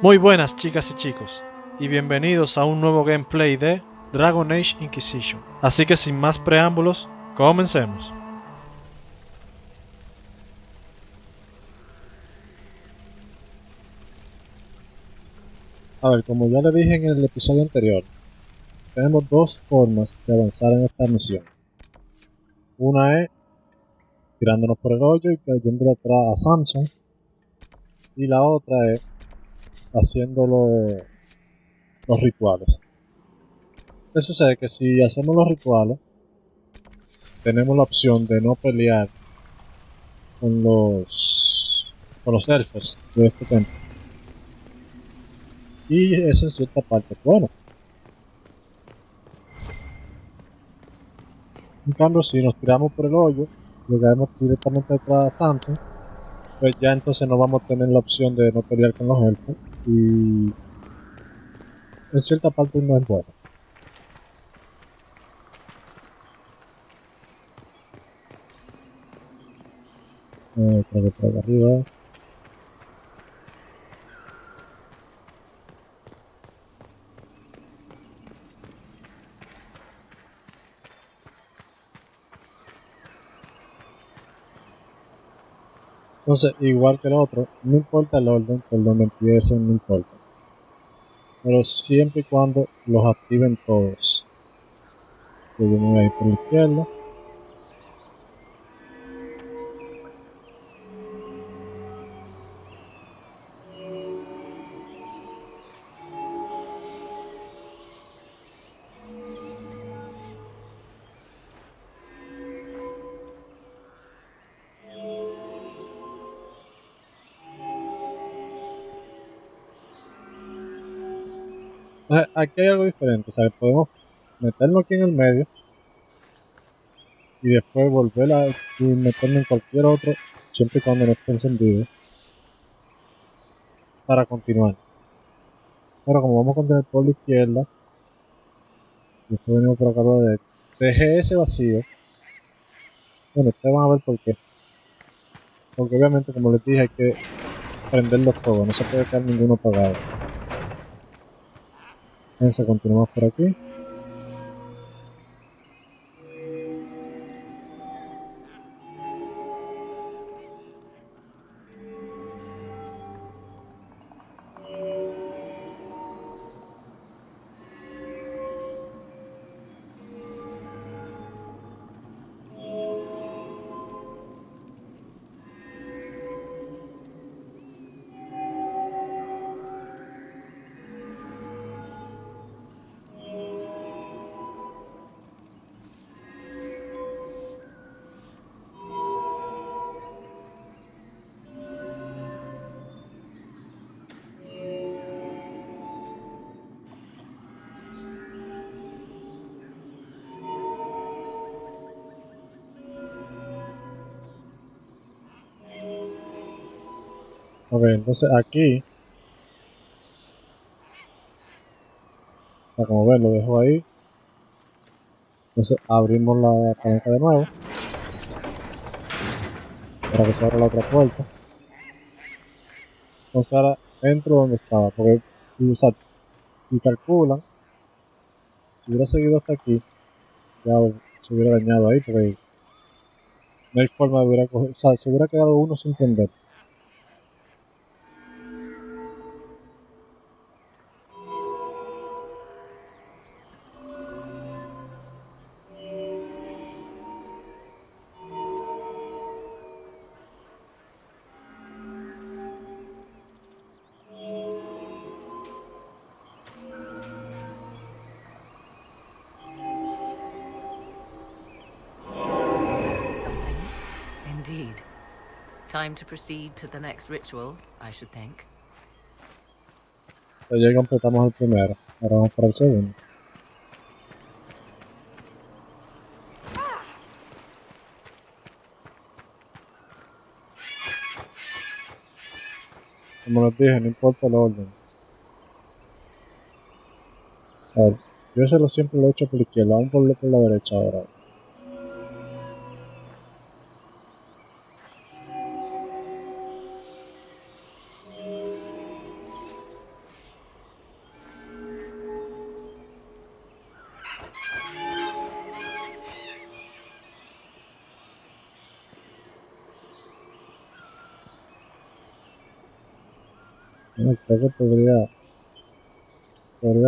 Muy buenas chicas y chicos, y bienvenidos a un nuevo gameplay de Dragon Age Inquisition. Así que sin más preámbulos, comencemos. A ver, como ya le dije en el episodio anterior, tenemos dos formas de avanzar en esta misión. Una es tirándonos por el hoyo y cayéndole atrás a Samson. Y la otra es haciendo los rituales. ¿Qué sucede? Que si hacemos los rituales, tenemos la opción de no pelear con los elfos de este templo. Y eso en cierta parte es bueno. En cambio, si nos tiramos por el hoyo, le caemos directamente atrás a Samson, pues ya entonces no vamos a tener la opción de no pelear con los elfos y en cierta parte no es bueno. Creo que por acá arriba. Entonces, igual que el otro, no importa el orden por donde empiecen, no importa. Pero siempre y cuando los activen todos. Que yo me voy a ir por la izquierda. Aquí hay algo diferente, ¿sabes? Podemos meternos aquí en el medio y después volver a y meternos en cualquier otro, siempre y cuando no esté encendido, para continuar. Pero como vamos a continuar por la izquierda, después venimos por acá por la derecha, dejé ese vacío. Bueno, ustedes van a ver por qué. Porque obviamente, como les dije, hay que prenderlos todos, no se puede quedar ninguno apagado. Entonces continuamos por aquí. Ok, entonces aquí, como ven, lo dejo ahí. Entonces abrimos la palanca de nuevo para que se abra la otra puerta. Entonces ahora entro donde estaba, porque si calculan, si hubiera seguido hasta aquí, ya se hubiera dañado ahí, porque no hay forma de hubiera cogido, se hubiera quedado uno sin prender. Something? Indeed. Time to proceed to the next ritual, I should think. Entonces ya completamos el primero, ahora vamos para el segundo. Como les dije, no importa el orden. A ver, yo siempre lo he hecho por la izquierda, vamos por la derecha ahora. Bueno, creo que podría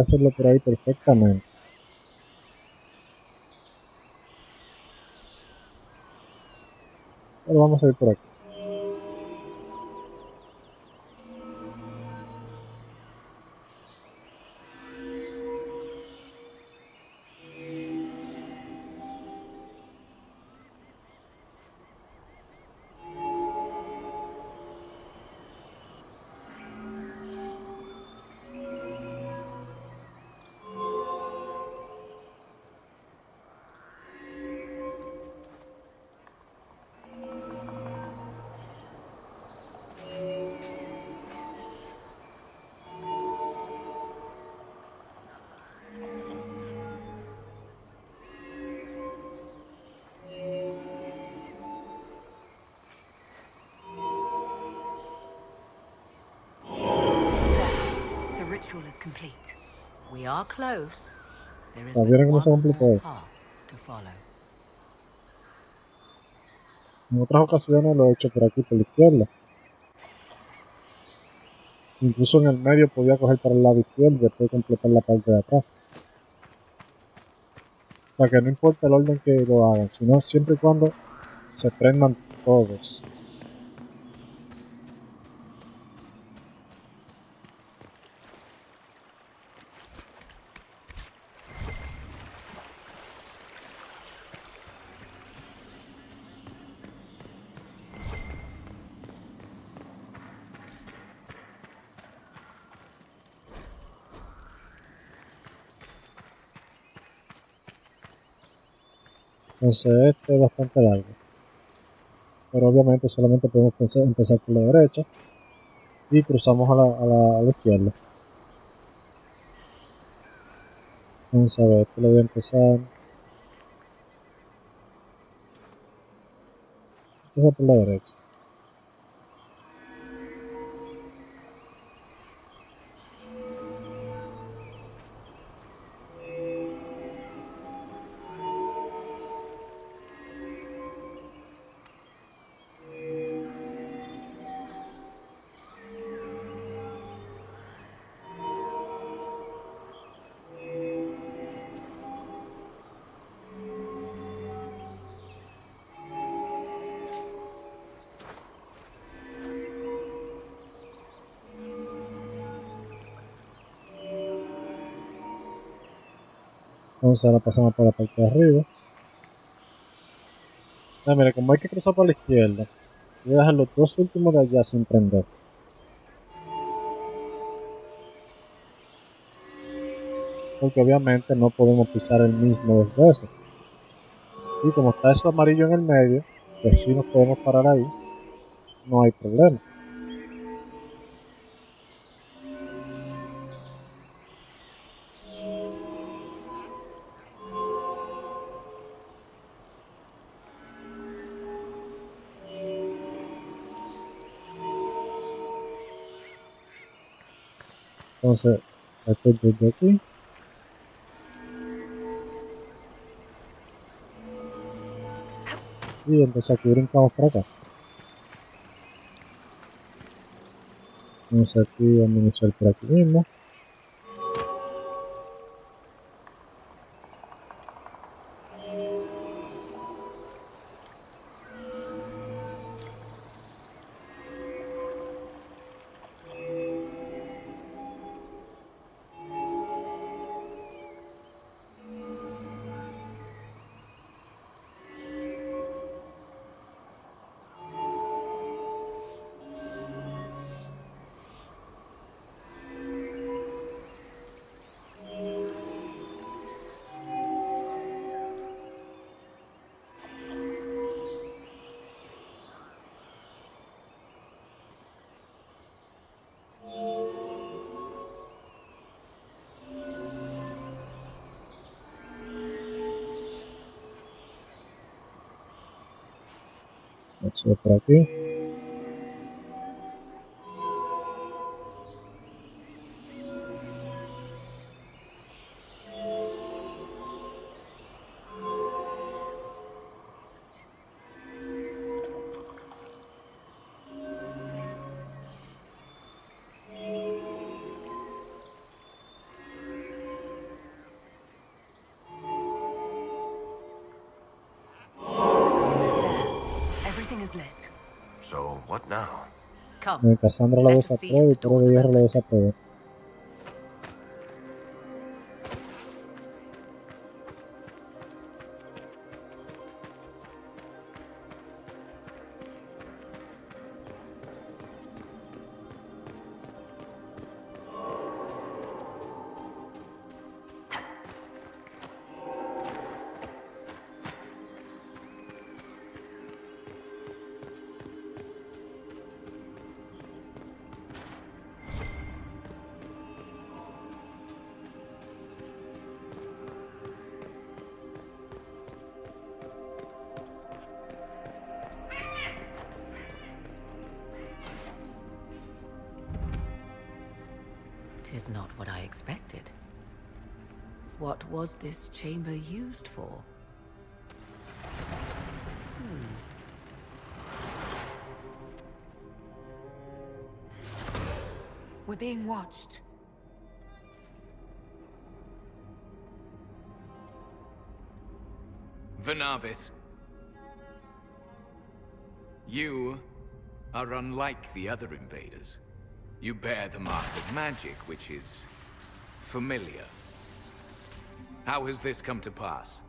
hacerlo por ahí perfectamente. Pero vamos a ir por aquí. The ritual is complete. We are close. There is Ah, but ¿vieron cómo se one completó more esto? path to follow. En otras ocasiones lo he hecho por aquí, por la izquierda. Incluso en el medio podía coger para el lado izquierdo y después completar la parte de atrás. O sea que no importa el orden que lo hagan, sino siempre y cuando se prendan todos. Entonces este es bastante largo. Pero obviamente solamente podemos empezar por la derecha y cruzamos a la izquierda. Vamos a ver, esto lo voy a empezar por la derecha. Entonces ahora pasamos por la parte de arriba. Ah, mira, como hay que cruzar por la izquierda, voy a dejar los dos últimos de allá sin prender. Porque obviamente no podemos pisar el mismo dos veces. Y como está eso amarillo en el medio, pues si nos podemos parar ahí, no hay problema. Entonces, esto es desde aquí. Y entonces aquí brincamos para acá. Entonces aquí vamos a iniciar por aquí mismo. Esto por aquí. So, what now? Come, Cassandra lo let us see desaprueba y if the Toro doors de have Hierro lo opened. desaprueba. Tis not what I expected. What was this chamber used for? We're being watched. Vernavis. You are unlike the other invaders. You bear the mark of magic, which is familiar. How has this come to pass?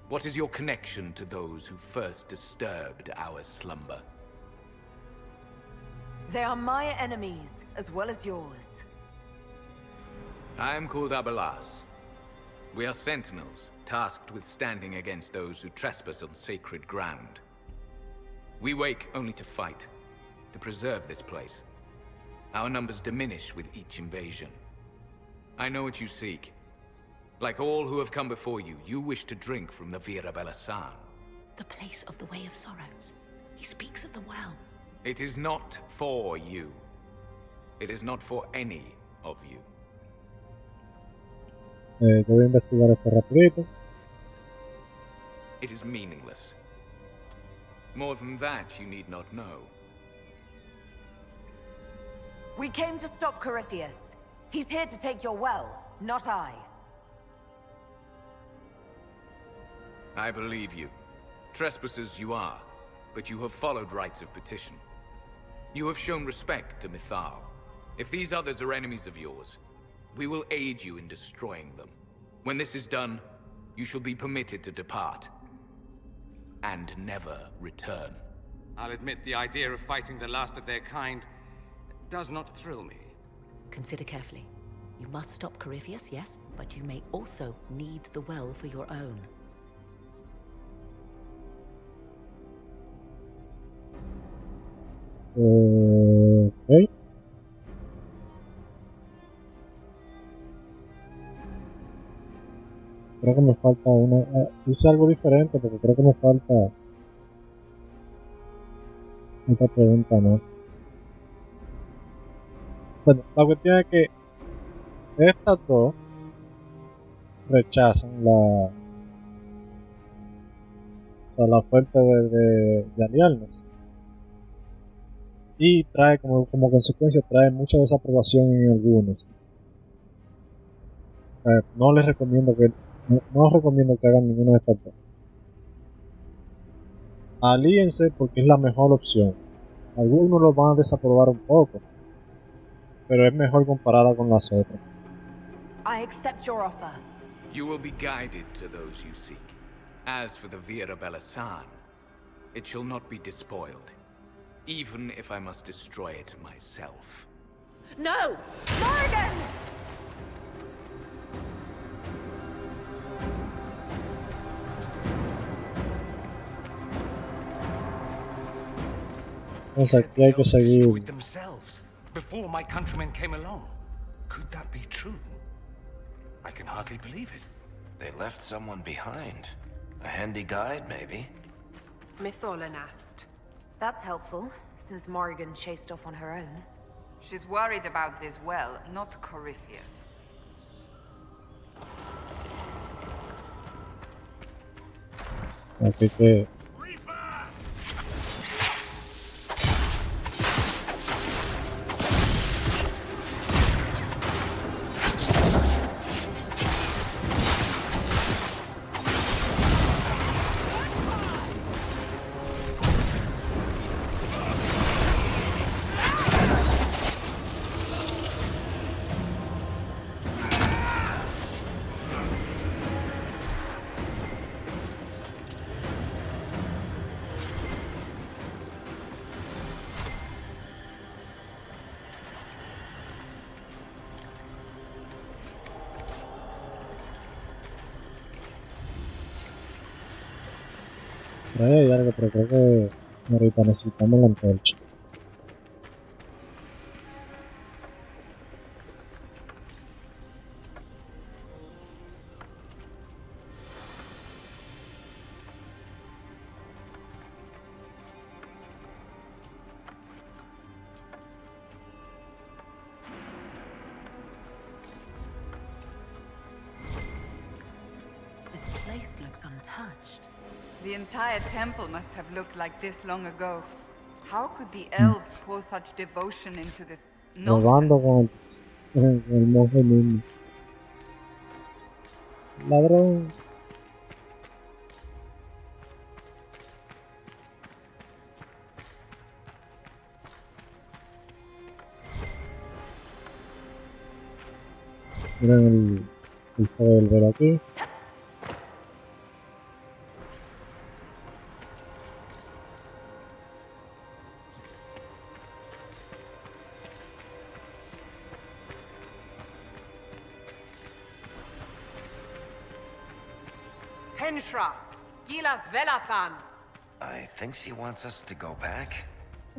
What is your connection to those who first disturbed our slumber? They are my enemies, as well as yours. I am called Abelas. We are sentinels, tasked with standing against those who trespass on sacred ground. We wake only to fight, to preserve this place. Our numbers diminish with each invasion. I know what you seek. Like all who have come before you, you wish to drink from the Vira Belasan. The place of the Way of Sorrows. He speaks of the well. It is not for you. It is not for any of you. Yo voy a investigar esto rapidito. It is meaningless. More than that, you need not know. We came to stop Corypheus. He's here to take your well, not I. I believe you. Trespassers you are, but you have followed rites of petition. You have shown respect to Mythal. If these others are enemies of yours, we will aid you in destroying them. When this is done, you shall be permitted to depart. And never return. I'll admit the idea of fighting the last of their kind does not thrill me. Consider carefully. You must stop Corypheus, yes, but you may also need the well for your own. Ok. Creo que me falta una... hice algo diferente porque creo que me falta otra pregunta más. Bueno, la cuestión es que estas dos rechazan la oferta de aliarnos. Y trae como consecuencia trae mucha desaprobación en algunos. O sea, no les recomiendo que hagan ninguna de estas dos. Alíense porque es la mejor opción. Algunos lo van a desaprobar un poco, pero es mejor comparada con las otras. I accept your offer. You will be guided to those you seek. As for the Vira Belasan, it shall not be despoiled, even if I must destroy it myself. No! Morrigan! Entonces aquí hay que seguir. Destroyed themselves before my countrymen came along. Could that be true? I can hardly believe it. They left someone behind. A handy guide, maybe? Mytholanast. That's helpful, since Morrigan chased off on her own. She's worried about this well, not Corypheus. Aquí que Por ahí hay algo, pero creo que ahorita necesitamos la antorcha. This place looks untouched. The entire temple must have looked like this long ago. How could the elves pour such devotion into this Robando nonsense? con el monje mismo. Ladrón. Miren el poder ver aquí. Henshra, Gilas Velathan. I think she wants us to go back.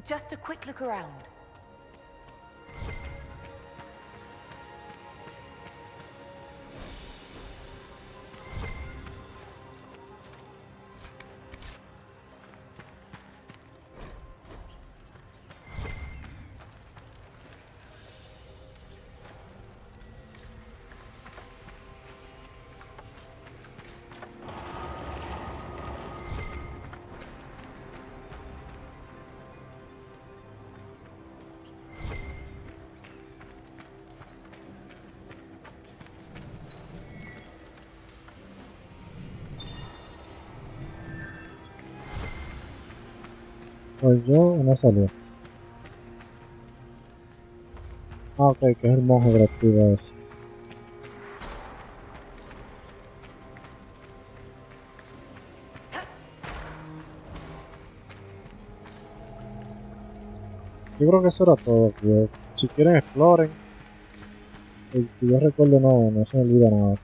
Just a quick look around. Pues yo no salió. Ah, ok, que es el monje que activa eso. Yo creo que eso era todo, tío. Si quieren exploren. Que yo recuerdo no se me olvida nada.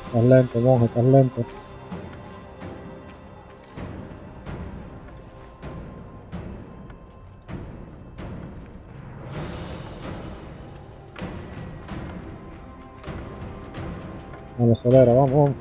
Estás lento, monje, estás lento. Vamos, acelera, vamos, vamos.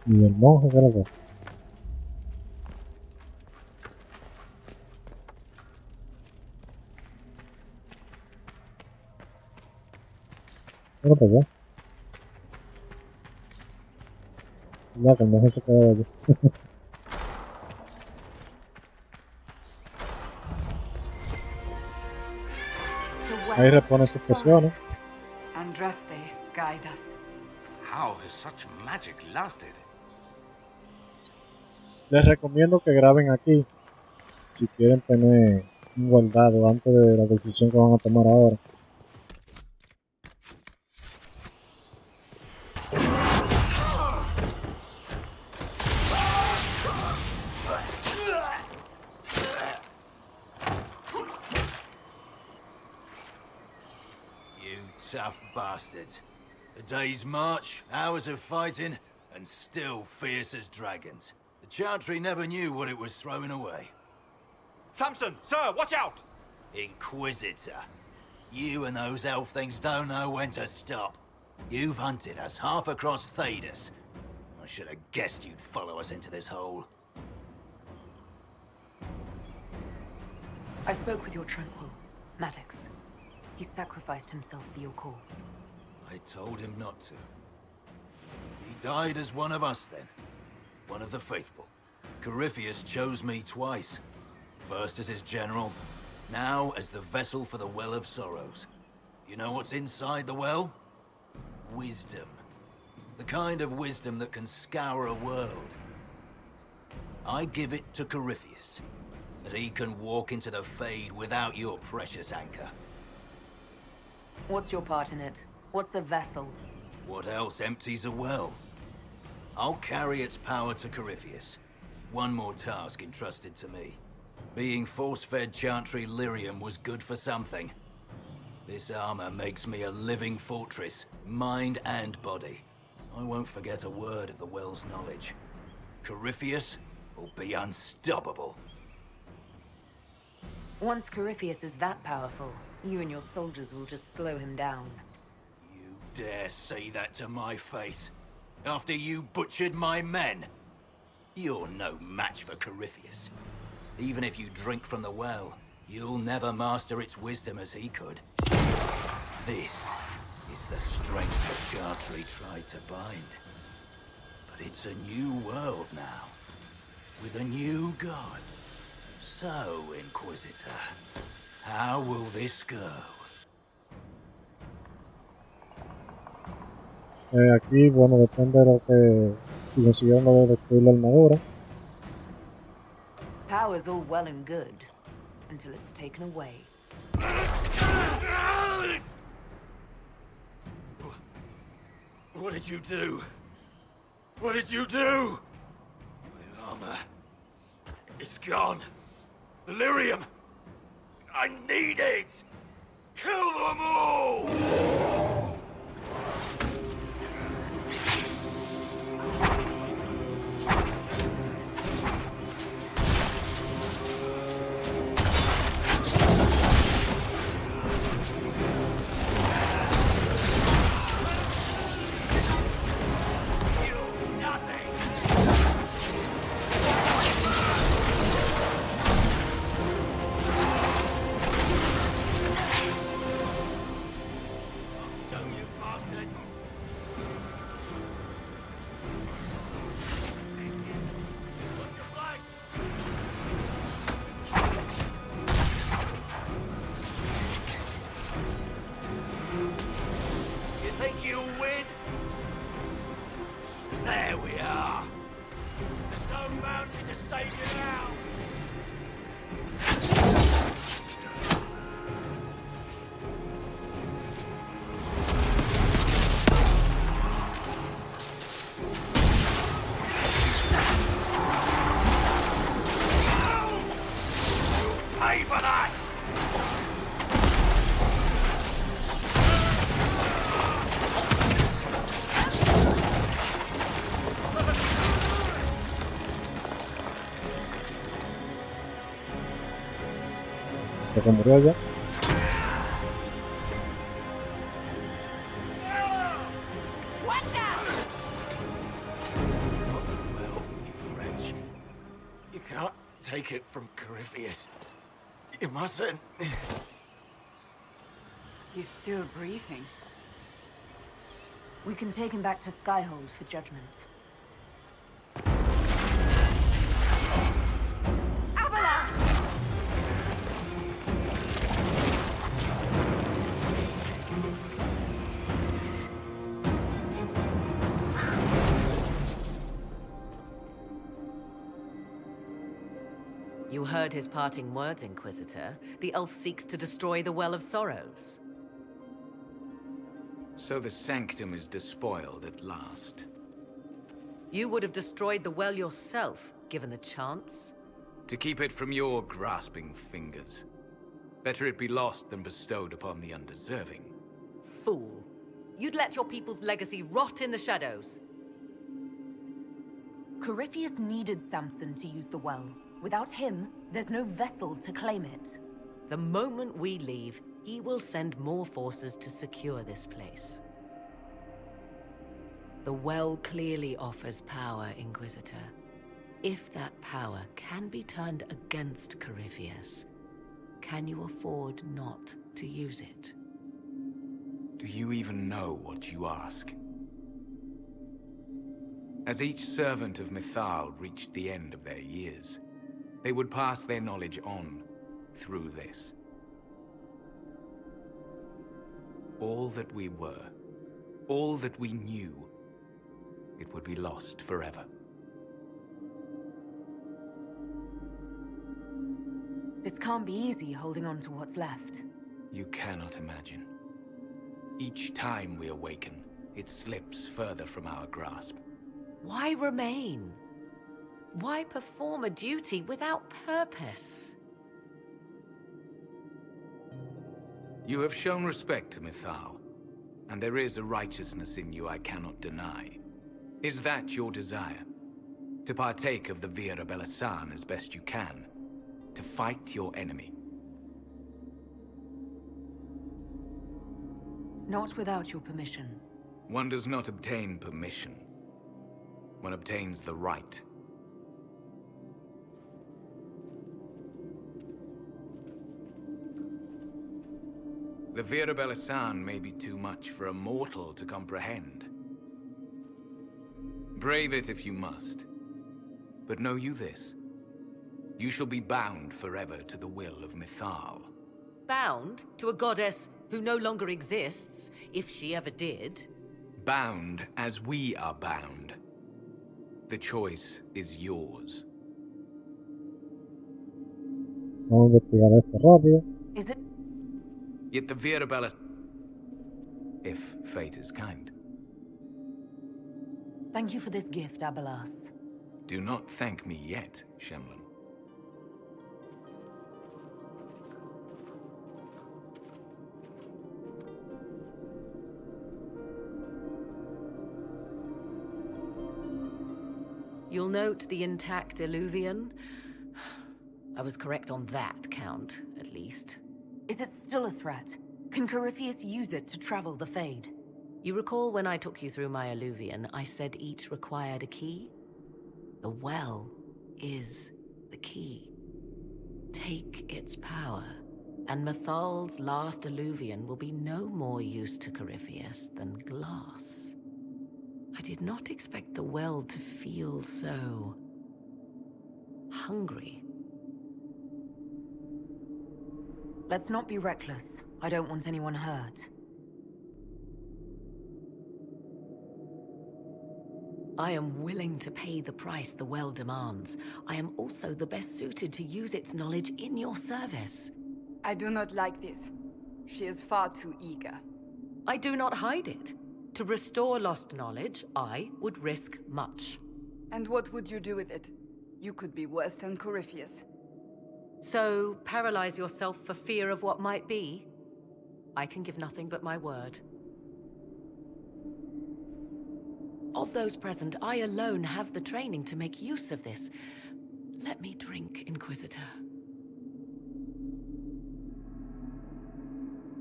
Y el monje que lo ve. Pero pues ya. No, que el monje se quedaba allí. Ahí repone sus pociones. Andraste, guide us. How has such magic lasted? Les recomiendo que graben aquí si quieren tener un guardado antes de la decisión que van a tomar ahora. You tough bastards. A day's march, hours of fighting, and still fierce as dragons. The Chantry never knew what it was throwing away. Samson, sir, watch out! Inquisitor. You and those elf things don't know when to stop. You've hunted us half across Thedas. I should have guessed you'd follow us into this hole. I spoke with your Tranquil, Maddox. He sacrificed himself for your cause. I told him not to. He died as one of us then. One of the faithful. Corypheus chose me twice. First as his general, now as the vessel for the Well of Sorrows. You know what's inside the well? Wisdom. The kind of wisdom that can scour a world. I give it to Corypheus, that he can walk into the Fade without your precious anchor. What's your part in it? What's a vessel? What else empties a well? I'll carry its power to Corypheus. One more task entrusted to me. Being force-fed Chantry lyrium was good for something. This armor makes me a living fortress, mind and body. I won't forget a word of the well's knowledge. Corypheus will be unstoppable. Once Corypheus is that powerful, you and your soldiers will just slow him down. You dare say that to my face? After you butchered my men? You're no match for Corypheus. Even if you drink from the well, you'll never master its wisdom as he could. This is the strength the Chantry tried to bind. But it's a new world now, with a new god. So, Inquisitor, how will this go? Aquí, bueno, depende de lo que si consiguieron lo de destruir la armadura. Power's all well and good, until it's taken away. What did you do? What did you do? My armor. It's gone. The lyrium. I need it. Kill them all! you'll win? There we are. There's no mountain to save you now. Pay for that! ¿Se que murió ya? Well, French. You can't take it from Corypheus. You mustn't. He's still breathing. We can take him back to Skyhold for judgment. You heard his parting words, Inquisitor. The elf seeks to destroy the Well of Sorrows. So the sanctum is despoiled at last. You would have destroyed the well yourself, given the chance. To keep it from your grasping fingers. Better it be lost than bestowed upon the undeserving. Fool. You'd let your people's legacy rot in the shadows. Corypheus needed Samson to use the well. Without him, there's no vessel to claim it. The moment we leave, he will send more forces to secure this place. The well clearly offers power, Inquisitor. If that power can be turned against Corypheus, can you afford not to use it? Do you even know what you ask? As each servant of Mythal reached the end of their years, they would pass their knowledge on through this. All that we were, all that we knew, it would be lost forever. This can't be easy holding on to what's left. You cannot imagine. Each time we awaken, it slips further from our grasp. Why remain? Why perform a duty without purpose? You have shown respect to Mythal, and there is a righteousness in you I cannot deny. Is that your desire? To partake of the Vira Belasan as best you can? To fight your enemy? Not without your permission. One does not obtain permission. One obtains the right. The Vira Belasan may be too much for a mortal to comprehend. Brave it if you must. But know you this. You shall be bound forever to the will of Mythal. Bound to a goddess who no longer exists, if she ever did. Bound as we are bound. The choice is yours. Vamos a investigar esto rápido. Is it? Yet the Vira Belasan, if fate is kind. Thank you for this gift, Abelas. Do not thank me yet, Shemlin. You'll note the intact Illuvian. I was correct on that count, at least. Is it still a threat? Can Corypheus use it to travel the Fade? You recall when I took you through my Illuvian, I said each required a key? The well is the key. Take its power, and Mythal's last Illuvian will be no more use to Corypheus than glass. I did not expect the well to feel so hungry. Let's not be reckless. I don't want anyone hurt. I am willing to pay the price the well demands. I am also the best suited to use its knowledge in your service. I do not like this. She is far too eager. I do not hide it. To restore lost knowledge, I would risk much. And what would you do with it? You could be worse than Corypheus. So, paralyze yourself for fear of what might be? I can give nothing but my word. Of those present, I alone have the training to make use of this. Let me drink, Inquisitor.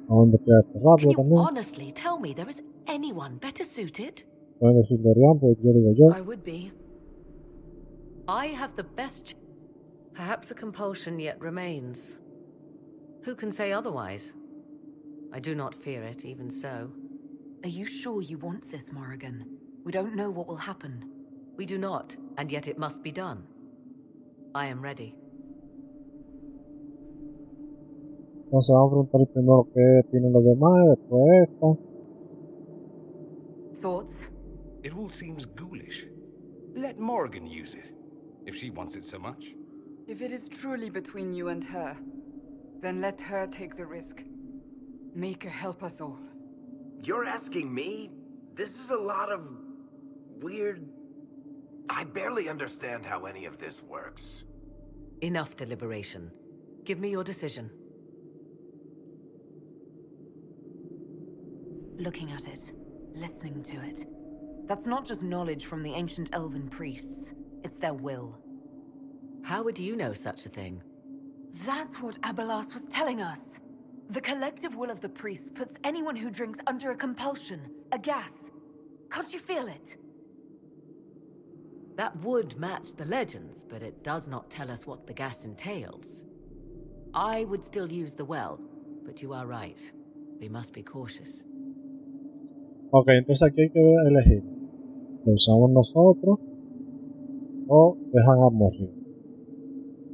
Vamos a investigar esto rápido Can you también. honestly tell me there is anyone better suited? Pueden decir Dorian, pues yo digo yo. I would be. I have the best... Perhaps a compulsion yet remains. Who can say otherwise? I do not fear it, even so. Are you sure you want this, Morrigan? We don't know what will happen. We do not, and yet it must be done. I am ready. Entonces vamos a preguntar primero qué opinan los demás y después esta. Thoughts? It all seems ghoulish. Let Morrigan use it, if she wants it so much. If it is truly between you and her, then let her take the risk. Make her help us all. You're asking me? This is a lot of... weird... I barely understand how any of this works. Enough deliberation. Give me your decision. Looking at it, listening to it. That's not just knowledge from the ancient elven priests. It's their will. How would you know such a thing? That's what Abelas was telling us. The collective will of the priests puts anyone who drinks under a compulsion, a gas. Can't you feel it? That would match the legends, but it does not tell us what the gas entails. I would still use the well, but you are right. We must be cautious. Ok, entonces aquí hay que elegir. ¿Lo usamos nosotros o dejan a Morrigan?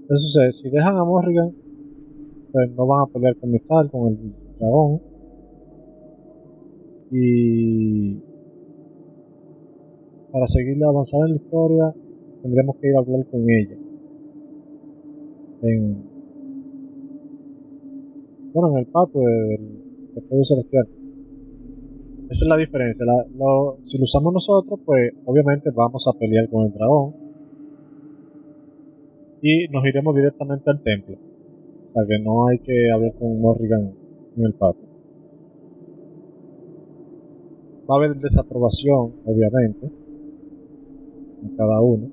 ¿Qué sucede? Si dejan a Morrigan, pues no van a pelear con Mizal, con el dragón. Y para seguirle avanzar en la historia, tendríamos que ir a hablar con ella. En el patio del Fuego Celestial. Esa es la diferencia. Si lo usamos nosotros, pues obviamente vamos a pelear con el dragón. Y nos iremos directamente al templo. O sea que no hay que hablar con Morrigan en el patio. Va a haber desaprobación, obviamente. En cada uno.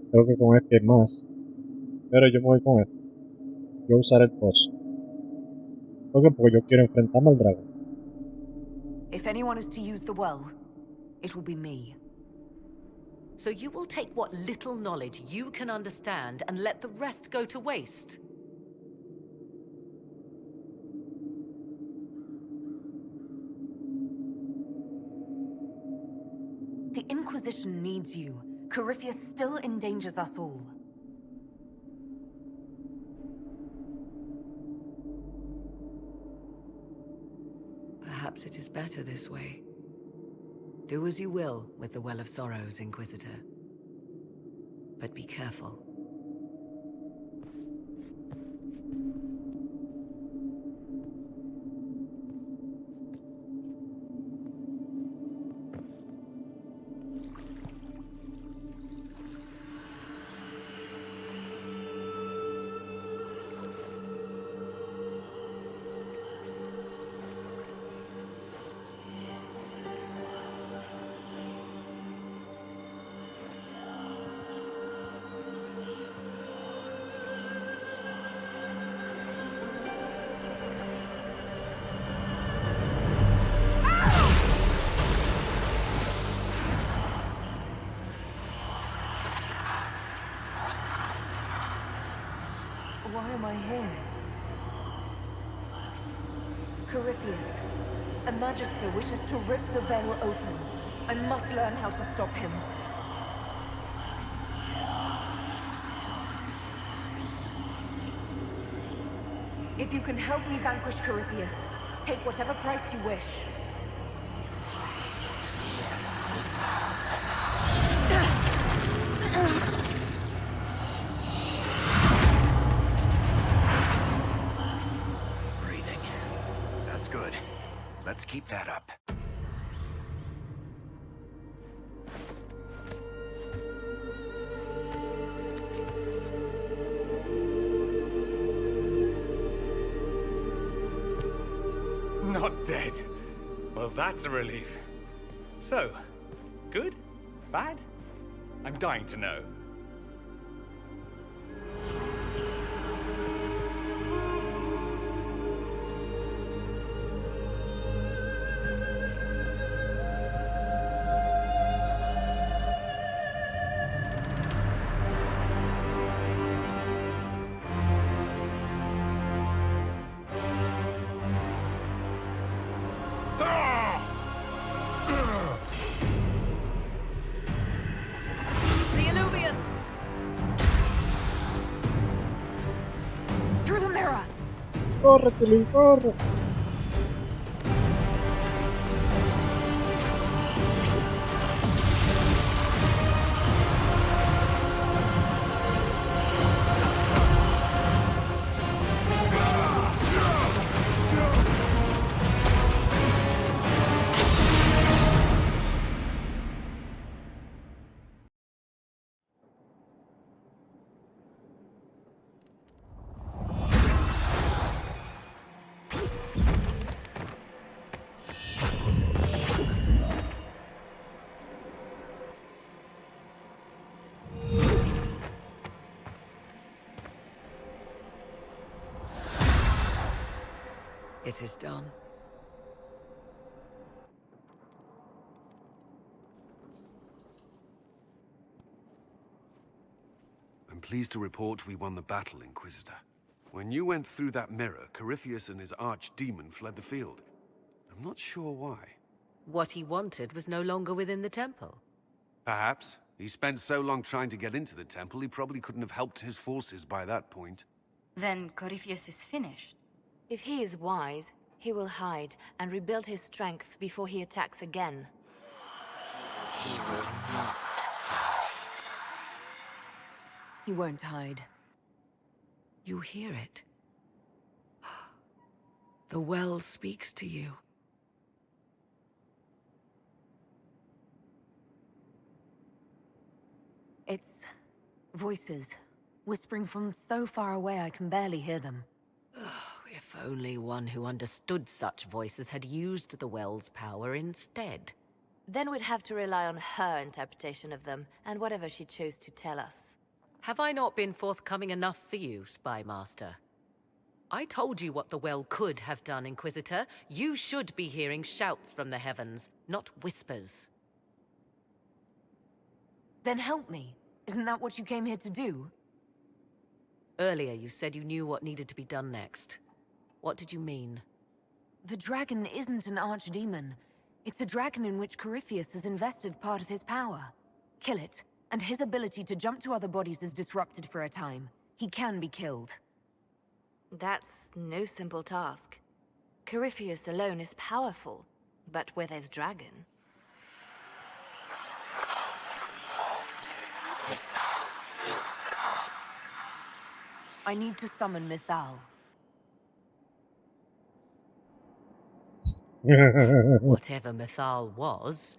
Creo que con este más. Pero yo me voy con este. Yo usaré el pozo. ¿Por qué? Porque yo quiero enfrentarme al dragón. If anyone is to use the well, it will be me. So you will take what little knowledge you can understand and let the rest go to waste? The Inquisition needs you. Corypheus still endangers us all. Perhaps it is better this way. Do as you will with the Well of Sorrows, Inquisitor. But be careful. Why am I here? Corypheus, a Magister wishes to rip the veil open. I must learn how to stop him. If you can help me vanquish Corypheus, take whatever price you wish. that up. Not dead. Well, that's a relief. So, good? Bad? I'm dying to know. ¡Corre, Tilín, corre! It is done. I'm pleased to report we won the battle, Inquisitor. When you went through that mirror, Corypheus and his archdemon fled the field. I'm not sure why. What he wanted was no longer within the temple. Perhaps. He spent so long trying to get into the temple, he probably couldn't have helped his forces by that point. Then Corypheus is finished. If he is wise, he will hide and rebuild his strength before he attacks again. He will not. He won't hide. You hear it. The well speaks to you. It's voices, whispering from so far away I can barely hear them. If only one who understood such voices had used the well's power instead. Then we'd have to rely on her interpretation of them, and whatever she chose to tell us. Have I not been forthcoming enough for you, Spy Master? I told you what the well could have done, Inquisitor. You should be hearing shouts from the heavens, not whispers. Then help me. Isn't that what you came here to do? Earlier you said you knew what needed to be done next. What did you mean? The dragon isn't an archdemon. It's a dragon in which Corypheus has invested part of his power. Kill it, and his ability to jump to other bodies is disrupted for a time. He can be killed. That's no simple task. Corypheus alone is powerful, but where there's dragon... I need to summon Mythal. Whatever Mythal was,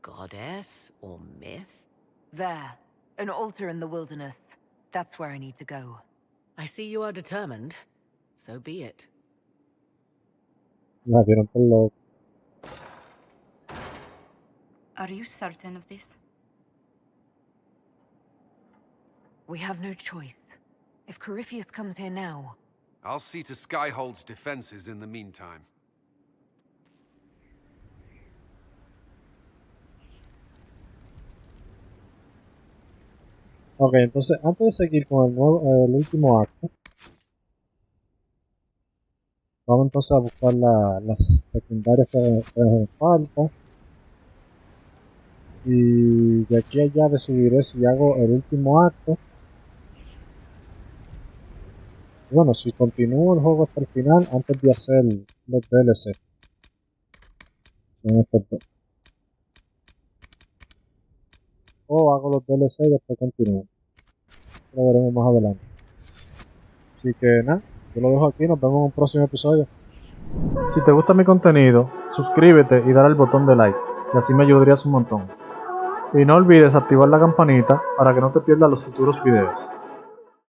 goddess or myth? There, an altar in the wilderness. That's where I need to go. I see you are determined. So be it. La dieron por loco. Are you certain of this? We have no choice. If Corypheus comes here now... I'll see to Skyhold's defenses in the meantime. Ok, entonces antes de seguir con el último acto, vamos entonces a buscar las secundarias que hacen falta. Y de aquí a allá decidiré si hago el último acto. Bueno, si continúo el juego hasta el final antes de hacer los DLC. Son estos dos. O hago los DLC y después continúo. Eso lo veremos más adelante. Así que nada, yo lo dejo aquí, nos vemos en un próximo episodio. Si te gusta mi contenido, suscríbete y dale al botón de like, que así me ayudarías un montón. Y no olvides activar la campanita para que no te pierdas los futuros videos.